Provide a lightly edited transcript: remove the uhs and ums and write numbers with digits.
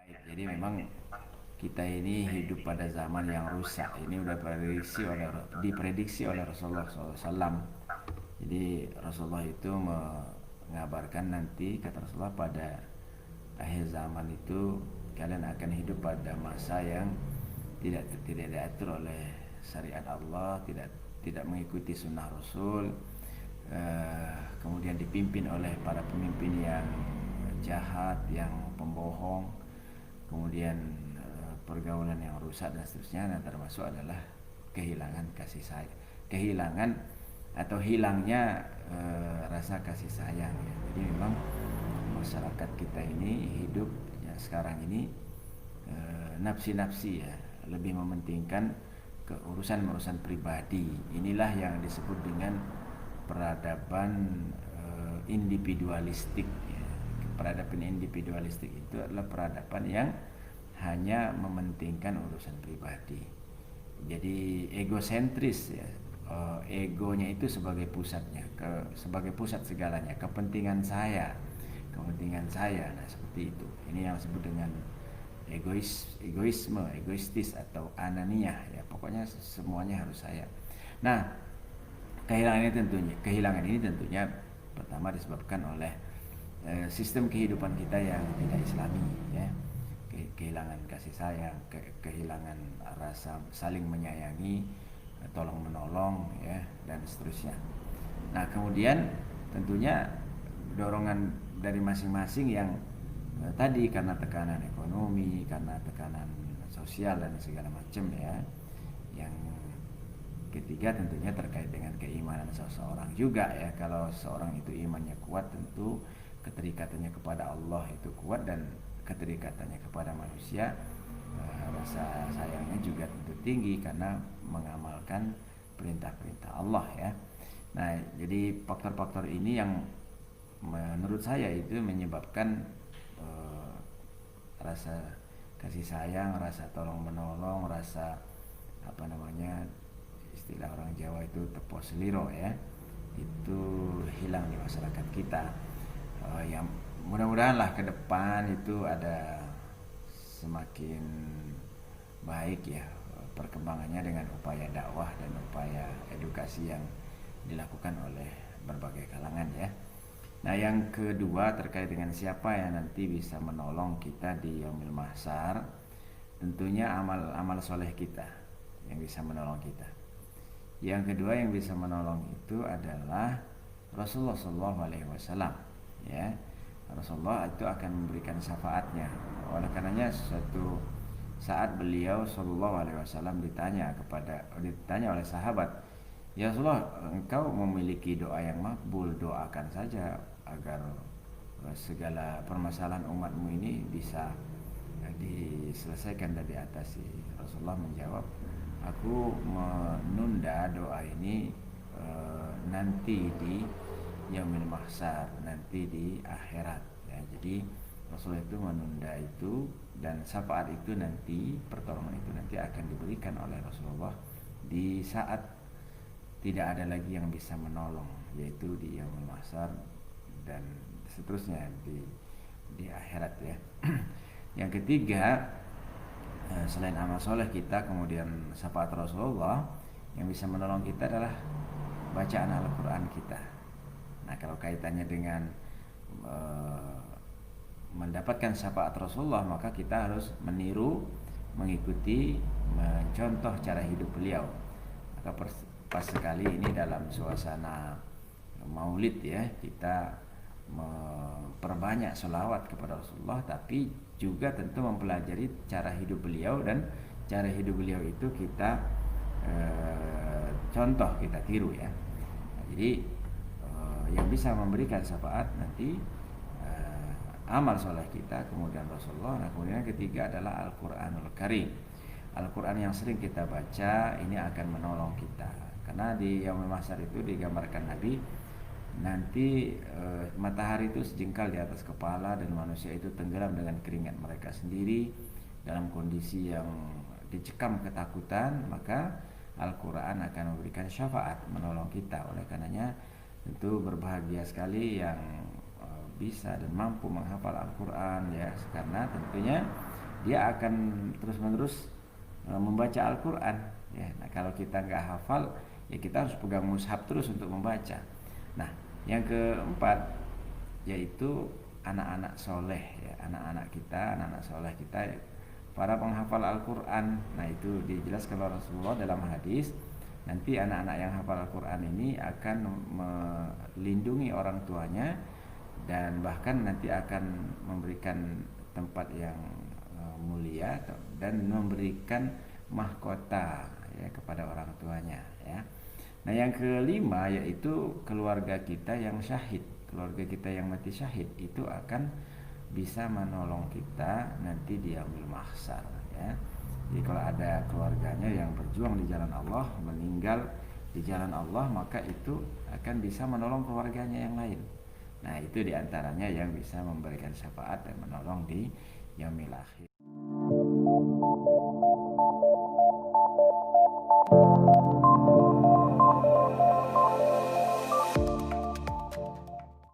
Jadi memang kita ini hidup pada zaman yang rusak. Ini udah diprediksi oleh Rasulullah SAW. Jadi Rasulullah itu mengabarkan nanti, kata Rasulullah, pada akhir zaman itu kalian akan hidup pada masa yang tidak diatur oleh syariat Allah, tidak mengikuti sunnah Rasul, kemudian dipimpin oleh para pemimpin yang jahat, yang pembohong, kemudian pergaulan yang rusak dan seterusnya. Dan termasuk adalah kehilangan kasih sayang, kehilangan atau hilangnya rasa kasih sayang ya. Jadi memang masyarakat kita ini hidup ya sekarang ini nafsi-nafsi ya, lebih mementingkan urusan pribadi. Inilah yang disebut dengan peradaban individualistik ya. Peradaban individualistik itu adalah peradaban yang hanya mementingkan urusan pribadi. Jadi egosentris ya. Egonya itu sebagai pusatnya, sebagai pusat segalanya. Kepentingan saya. Nah seperti itu. Ini yang disebut dengan egoisme, egoistis atau ananiah ya. Pokoknya semuanya harus saya. Nah, kehilangan ini tentunya pertama disebabkan oleh sistem kehidupan kita yang tidak islami ya. Kehilangan kasih sayang, kehilangan rasa saling menyayangi, tolong menolong ya, dan seterusnya. Nah kemudian tentunya dorongan dari masing-masing yang tadi karena tekanan ekonomi, karena tekanan sosial dan segala macam ya. Yang ketiga tentunya terkait dengan keimanan seseorang juga ya. Kalau seorang itu imannya kuat, tentu keterikatannya kepada Allah itu kuat, dan keterikatannya kepada manusia rasa sayangnya juga tentu tinggi karena mengamalkan perintah-perintah Allah ya. Nah jadi faktor-faktor ini yang menurut saya itu menyebabkan rasa kasih sayang, rasa tolong menolong, rasa istilah orang Jawa itu tepos liro ya, itu hilang di masyarakat kita. Yang mudah-mudahanlah ke depan itu ada semakin baik ya perkembangannya dengan upaya dakwah dan upaya edukasi yang dilakukan oleh berbagai kalangan ya. Nah yang kedua terkait dengan siapa yang nanti bisa menolong kita di Yaumil Mahsyar, tentunya amal soleh kita yang bisa menolong kita. Yang kedua yang bisa menolong itu adalah Rasulullah SAW ya. Rasulullah itu akan memberikan syafaatnya. Oleh karenanya suatu saat beliau Shallallahu Alaihi Wasallam ditanya oleh sahabat, ya Rasulullah, engkau memiliki doa yang makbul, doakan saja agar segala permasalahan umatmu ini bisa diselesaikan dan diatasi. Rasulullah menjawab, aku menunda doa ini nanti di Yaumil Mahsyar, nanti di akhirat ya. Jadi Rasulullah itu menunda itu, dan syafaat itu nanti, pertolongan itu nanti akan diberikan oleh Rasulullah di saat tidak ada lagi yang bisa menolong, yaitu di Yaumil Mahsyar dan seterusnya di akhirat ya. Yang ketiga, selain amal soleh kita, kemudian syafaat Rasulullah, yang bisa menolong kita adalah bacaan Al-Quran kita. Nah kalau kaitannya dengan mendapatkan syafaat Rasulullah, maka kita harus meniru, mengikuti, mencontoh cara hidup beliau. Maka pas sekali ini dalam suasana maulid ya, kita memperbanyak sholawat kepada Rasulullah, tapi juga tentu mempelajari cara hidup beliau, dan cara hidup beliau itu kita contoh, kita tiru ya. Nah, jadi yang bisa memberikan syafaat nanti amal soleh kita, kemudian Rasulullah. Nah kemudian yang ketiga adalah Al-Quranul Karim. Al-Quran yang sering kita baca ini akan menolong kita, karena di Yaumul Mahsyar itu digambarkan Nabi nanti matahari itu sejengkal di atas kepala, dan manusia itu tenggelam dengan keringat mereka sendiri dalam kondisi yang dicekam ketakutan. Maka Al-Quran akan memberikan syafaat, menolong kita. Oleh karenanya tentu berbahagia sekali yang bisa dan mampu menghafal Al-Quran ya, karena tentunya dia akan terus-menerus membaca Al-Quran ya. Nah, kalau kita nggak hafal ya kita harus pegang mushaf terus untuk membaca. Nah, yang keempat yaitu anak-anak soleh ya, anak-anak soleh kita para penghafal Al-Quran. Nah, itu dijelaskan oleh Rasulullah dalam hadis, nanti anak-anak yang hafal Al-Quran ini akan melindungi orang tuanya dan bahkan nanti akan memberikan tempat yang mulia dan memberikan mahkota ya kepada orang tuanya ya. Nah, yang kelima yaitu keluarga kita yang syahid. Keluarga kita yang mati syahid itu akan bisa menolong kita nanti di yaumil mahsyar ya. Jadi kalau ada keluarganya yang berjuang di jalan Allah, meninggal di jalan Allah, maka itu akan bisa menolong keluarganya yang lain. Nah, itu diantaranya yang bisa memberikan syafaat dan menolong di yaumil akhir.